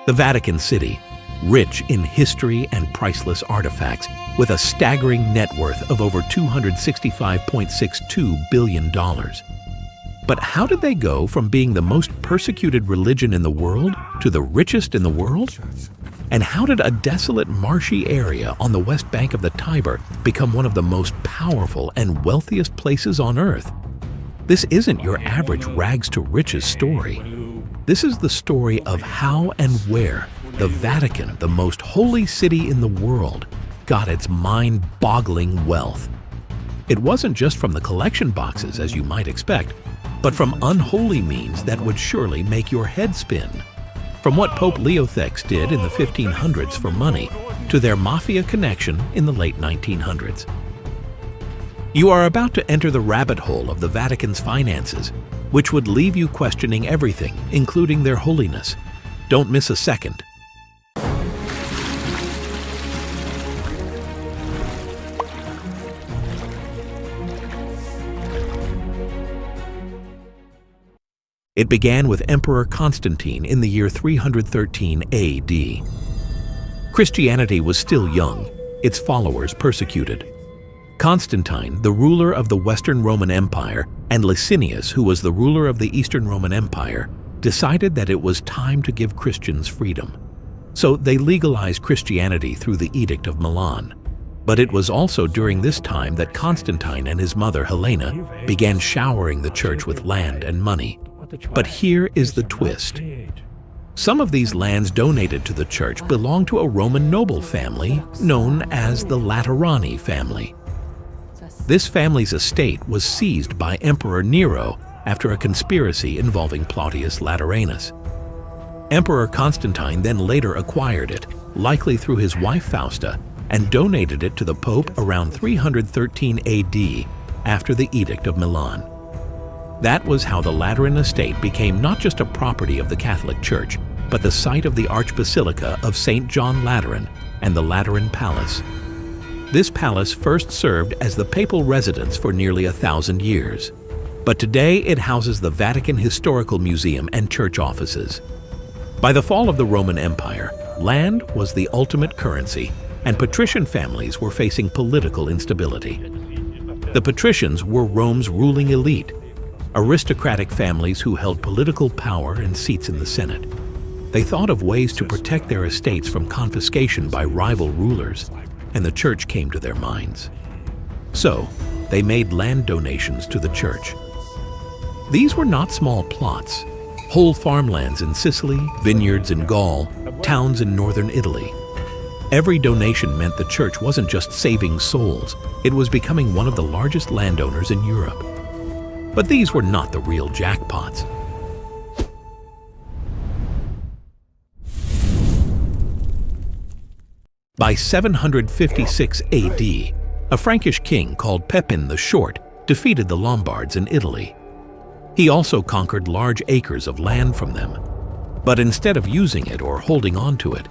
The Vatican City, rich in history and priceless artifacts, with a staggering net worth of over $265.62 billion. But how did they go from being the most persecuted religion in the world to the richest in the world? And how did a desolate marshy area on the west bank of the Tiber become one of the most powerful and wealthiest places on earth? This isn't your average rags to riches story. This is the story of how and where the Vatican, the most holy city in the world, got its mind-boggling wealth. It wasn't just from the collection boxes, as you might expect, but from unholy means that would surely make your head spin. From what Pope Leo X did in the 1500s for money, to their mafia connection in the late 1900s. You are about to enter the rabbit hole of the Vatican's finances, which would leave you questioning everything, including their holiness. Don't miss a second. It began with Emperor Constantine in the year 313 AD. Christianity was still young, its followers persecuted. Constantine, the ruler of the Western Roman Empire, and Licinius, who was the ruler of the Eastern Roman Empire, decided that it was time to give Christians freedom. So they legalized Christianity through the Edict of Milan. But it was also during this time that Constantine and his mother Helena began showering the church with land and money. But here is the twist. Some of these lands donated to the church belonged to a Roman noble family known as the Laterani family. This family's estate was seized by Emperor Nero after a conspiracy involving Plautius Lateranus. Emperor Constantine then later acquired it, likely through his wife Fausta, and donated it to the Pope around 313 AD after the Edict of Milan. That was how the Lateran estate became not just a property of the Catholic Church, but the site of the Archbasilica of St. John Lateran and the Lateran Palace. This palace first served as the papal residence for nearly 1,000 years. But today it houses the Vatican Historical Museum and church offices. By the fall of the Roman Empire, land was the ultimate currency, and patrician families were facing political instability. The patricians were Rome's ruling elite, aristocratic families who held political power and seats in the Senate. They thought of ways to protect their estates from confiscation by rival rulers, and the church came to their minds. So, they made land donations to the church. These were not small plots. Whole farmlands in Sicily, vineyards in Gaul, towns in northern Italy. Every donation meant the church wasn't just saving souls, it was becoming one of the largest landowners in Europe. But these were not the real jackpots. By 756 AD, a Frankish king called Pepin the Short defeated the Lombards in Italy. He also conquered large acres of land from them. But instead of using it or holding on to it,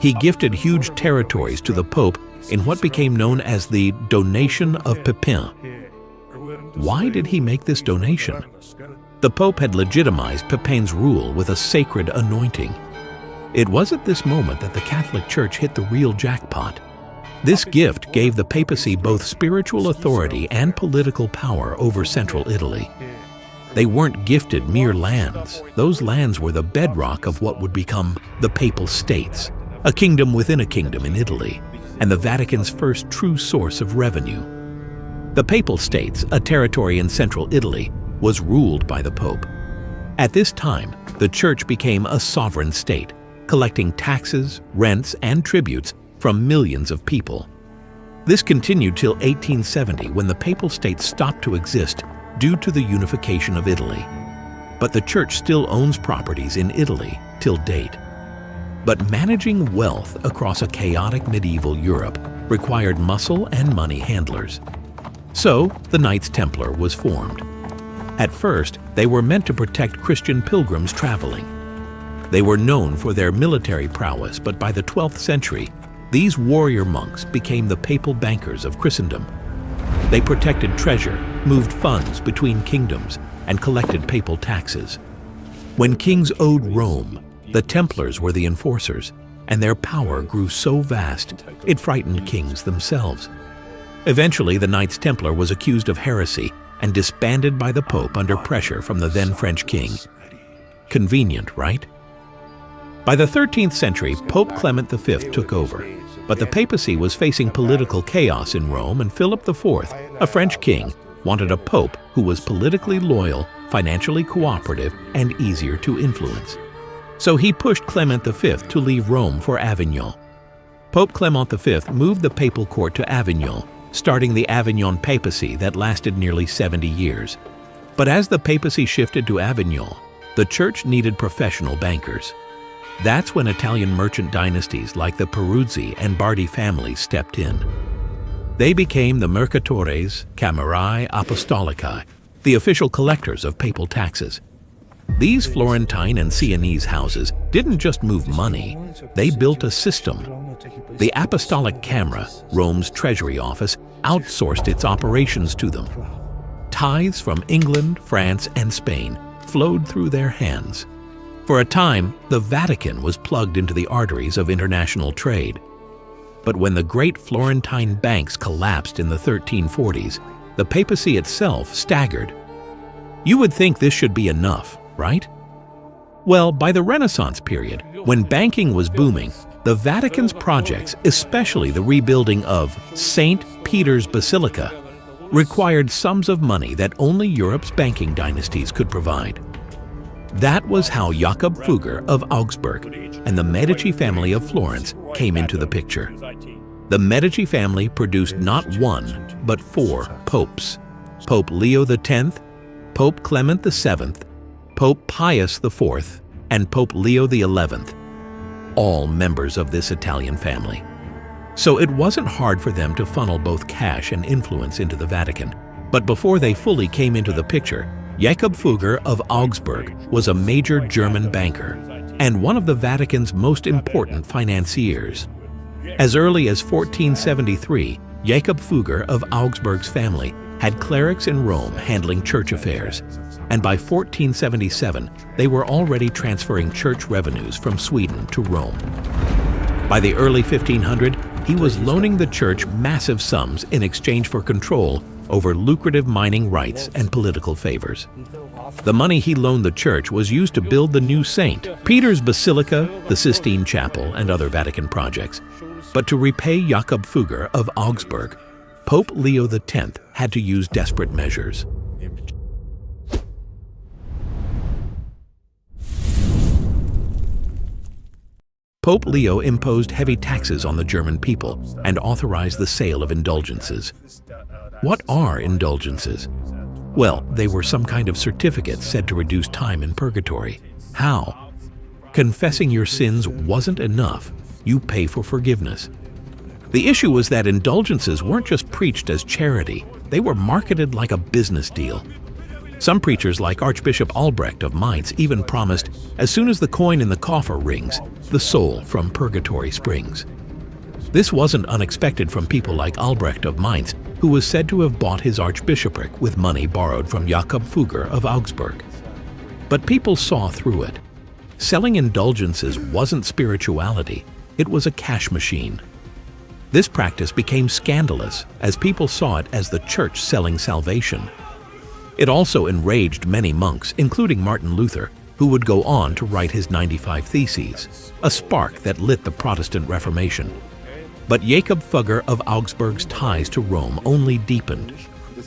he gifted huge territories to the Pope in what became known as the Donation of Pepin. Why did he make this donation? The Pope had legitimized Pepin's rule with a sacred anointing. It was at this moment that the Catholic Church hit the real jackpot. This gift gave the papacy both spiritual authority and political power over central Italy. They weren't gifted mere lands. Those lands were the bedrock of what would become the Papal States, a kingdom within a kingdom in Italy, and the Vatican's first true source of revenue. The Papal States, a territory in central Italy, was ruled by the Pope. At this time, the Church became a sovereign state, collecting taxes, rents, and tributes from millions of people. This continued till 1870, when the Papal States stopped to exist due to the unification of Italy. But the Church still owns properties in Italy till date. But managing wealth across a chaotic medieval Europe required muscle and money handlers. So, the Knights Templar was formed. At first, they were meant to protect Christian pilgrims traveling. They were known for their military prowess, but by the 12th century, these warrior monks became the papal bankers of Christendom. They protected treasure, moved funds between kingdoms, and collected papal taxes. When kings owed Rome, The Templars were the enforcers, and their power grew so vast it frightened kings themselves. Eventually, the Knights Templar was accused of heresy and disbanded by the Pope under pressure from the then French king. Convenient, right? By the 13th century, Pope Clement V took over, but the papacy was facing political chaos in Rome, and Philip IV, a French king, wanted a pope who was politically loyal, financially cooperative, and easier to influence. So he pushed Clement V to leave Rome for Avignon. Pope Clement V moved the papal court to Avignon, starting the Avignon papacy that lasted nearly 70 years. But as the papacy shifted to Avignon, the church needed professional bankers. That's when Italian merchant dynasties like the Peruzzi and Bardi families stepped in. They became the Mercatores Camerae Apostolicae, the official collectors of papal taxes. These Florentine and Sienese houses didn't just move money, they built a system. The Apostolic Camera, Rome's treasury office, outsourced its operations to them. Tithes from England, France, and Spain flowed through their hands. For a time, the Vatican was plugged into the arteries of international trade. But when the great Florentine banks collapsed in the 1340s, the papacy itself staggered. You would think this should be enough, right? Well, by the Renaissance period, when banking was booming, the Vatican's projects, especially the rebuilding of St. Peter's Basilica, required sums of money that only Europe's banking dynasties could provide. That was how Jakob Fugger of Augsburg and the Medici family of Florence came into the picture. The Medici family produced not one, but 4 popes: Pope Leo X, Pope Clement VII, Pope Pius IV, and Pope Leo XI, all members of this Italian family. So it wasn't hard for them to funnel both cash and influence into the Vatican. But before they fully came into the picture, Jakob Fugger of Augsburg was a major German banker and one of the Vatican's most important financiers. As early as 1473, Jakob Fugger of Augsburg's family had clerics in Rome handling church affairs, and by 1477, they were already transferring church revenues from Sweden to Rome. By the early 1500s, he was loaning the church massive sums in exchange for control over lucrative mining rights and political favors. The money he loaned the church was used to build the new St. Peter's Basilica, the Sistine Chapel, and other Vatican projects. But to repay Jakob Fugger of Augsburg, Pope Leo X had to use desperate measures. Pope Leo imposed heavy taxes on the German people and authorized the sale of indulgences. What are indulgences? Well, they were some kind of certificates said to reduce time in purgatory. How? Confessing your sins wasn't enough. You pay for forgiveness. The issue was that indulgences weren't just preached as charity, they were marketed like a business deal. Some preachers like Archbishop Albrecht of Mainz even promised, as soon as the coin in the coffer rings, the soul from purgatory springs. This wasn't unexpected from people like Albrecht of Mainz, who was said to have bought his archbishopric with money borrowed from Jakob Fugger of Augsburg. But people saw through it. Selling indulgences wasn't spirituality, it was a cash machine. This practice became scandalous as people saw it as the church selling salvation. It also enraged many monks, including Martin Luther, who would go on to write his 95 Theses, a spark that lit the Protestant Reformation. But Jakob Fugger of Augsburg's ties to Rome only deepened.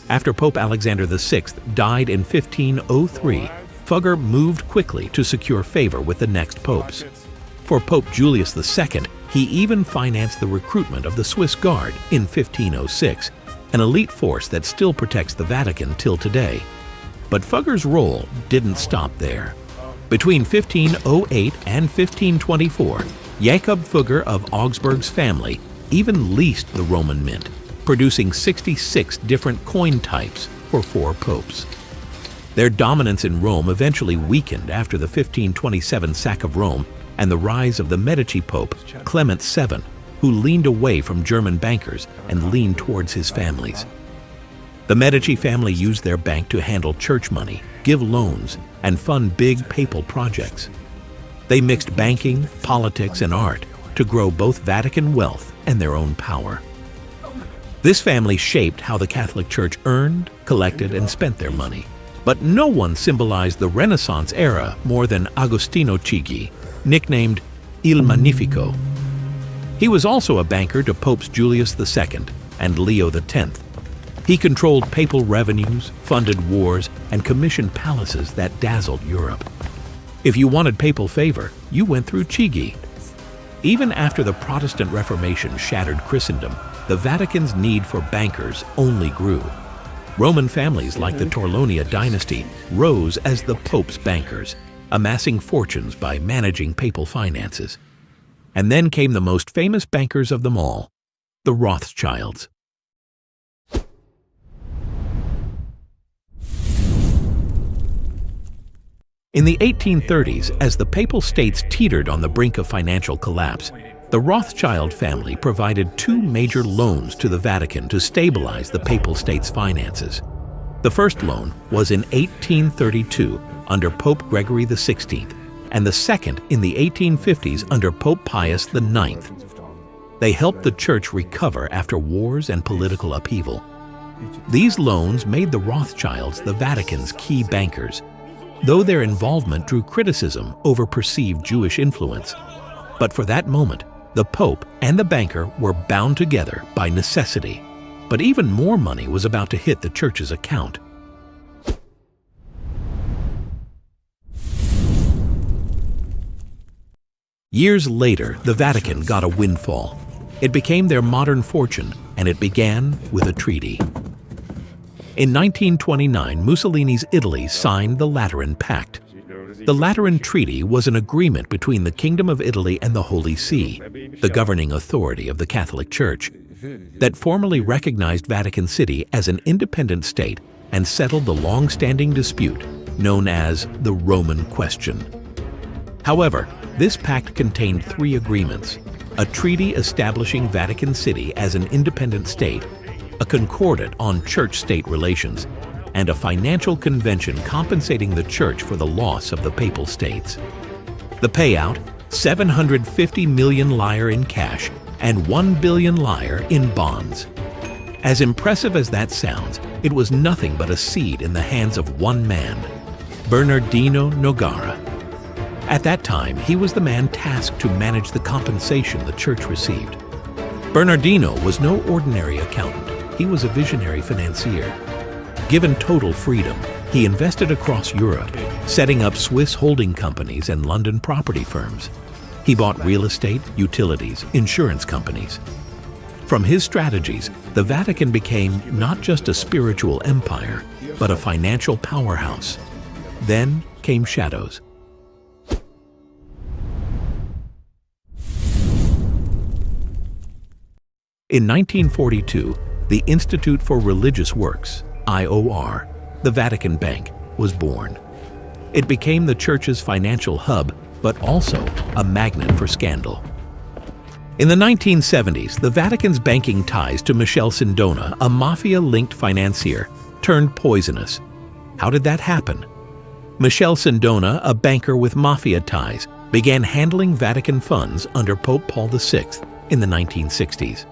After Pope Alexander VI died in 1503, Fugger moved quickly to secure favor with the next popes. For Pope Julius II, he even financed the recruitment of the Swiss Guard in 1506, an elite force that still protects the Vatican till today. But Fugger's role didn't stop there. Between 1508 and 1524, Jakob Fugger of Augsburg's family even leased the Roman mint, producing 66 different coin types for 4 popes. Their dominance in Rome eventually weakened after the 1527 sack of Rome and the rise of the Medici Pope, Clement VII, who leaned away from German bankers and leaned towards his families. The Medici family used their bank to handle church money, give loans, and fund big papal projects. They mixed banking, politics, and art to grow both Vatican wealth and their own power. This family shaped how the Catholic Church earned, collected, and spent their money. But no one symbolized the Renaissance era more than Agostino Chigi, nicknamed Il Magnifico. He was also a banker to Popes Julius II and Leo X. He controlled papal revenues, funded wars, and commissioned palaces that dazzled Europe. If you wanted papal favor, you went through Chigi. Even after the Protestant Reformation shattered Christendom, the Vatican's need for bankers only grew. Roman families like the Torlonia dynasty rose as the Pope's bankers, amassing fortunes by managing papal finances. And then came the most famous bankers of them all, the Rothschilds. In the 1830s, as the Papal States teetered on the brink of financial collapse, the Rothschild family provided two major loans to the Vatican to stabilize the Papal States' finances. The first loan was in 1832 under Pope Gregory XVI, and the second in the 1850s under Pope Pius IX. They helped the Church recover after wars and political upheaval. These loans made the Rothschilds the Vatican's key bankers, though their involvement drew criticism over perceived Jewish influence. But for that moment, the Pope and the banker were bound together by necessity. But even more money was about to hit the Church's account. Years later, the Vatican got a windfall. It became their modern fortune, and it began with a treaty. In 1929, Mussolini's Italy signed the Lateran Pact. The Lateran Treaty was an agreement between the Kingdom of Italy and the Holy See, the governing authority of the Catholic Church, that formally recognized Vatican City as an independent state and settled the long-standing dispute known as the Roman Question. However, this pact contained three agreements: a treaty establishing Vatican City as an independent state, a concordat on church-state relations, and a financial convention compensating the Church for the loss of the Papal States. The payout, 750 million lire in cash and 1 billion lire in bonds. As impressive as that sounds, it was nothing but a seed in the hands of one man, Bernardino Nogara. At that time, he was the man tasked to manage the compensation the Church received. Bernardino was no ordinary accountant. He was a visionary financier. Given total freedom, he invested across Europe, setting up Swiss holding companies and London property firms. He bought real estate, utilities, insurance companies. From his strategies, the Vatican became not just a spiritual empire, but a financial powerhouse. Then came shadows. In 1942, the Institute for Religious Works, IOR, the Vatican Bank, was born. It became the Church's financial hub, but also a magnet for scandal. In the 1970s, the Vatican's banking ties to Michele Sindona, a mafia-linked financier, turned poisonous. How did that happen? Michele Sindona, a banker with mafia ties, began handling Vatican funds under Pope Paul VI in the 1960s.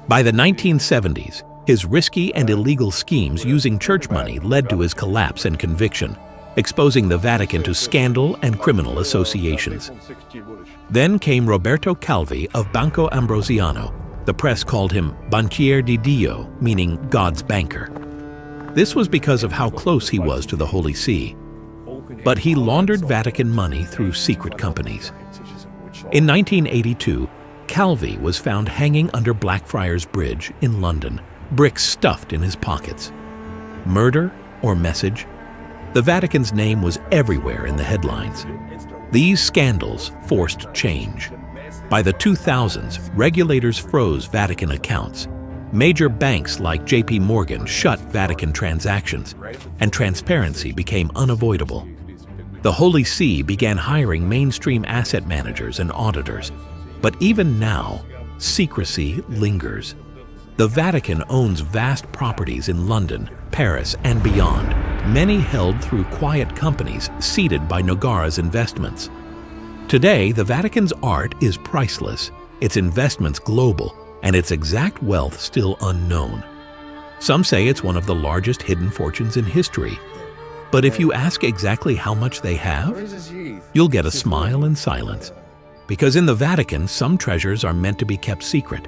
By the 1970s, his risky and illegal schemes using church money led to his collapse and conviction, exposing the Vatican to scandal and criminal associations. Then came Roberto Calvi of Banco Ambrosiano. The press called him Banchier di Dio, meaning God's banker. This was because of how close he was to the Holy See. But he laundered Vatican money through secret companies. In 1982, Calvi was found hanging under Blackfriars Bridge in London, bricks stuffed in his pockets. Murder or message? The Vatican's name was everywhere in the headlines. These scandals forced change. By the 2000s, regulators froze Vatican accounts. Major banks like JP Morgan shut Vatican transactions, and transparency became unavoidable. The Holy See began hiring mainstream asset managers and auditors. But even now, secrecy lingers. The Vatican owns vast properties in London, Paris, and beyond, many held through quiet companies seeded by Nogara's investments. Today, the Vatican's art is priceless, its investments global, and its exact wealth still unknown. Some say it's one of the largest hidden fortunes in history. But if you ask exactly how much they have, you'll get a smile and silence. Because in the Vatican, some treasures are meant to be kept secret,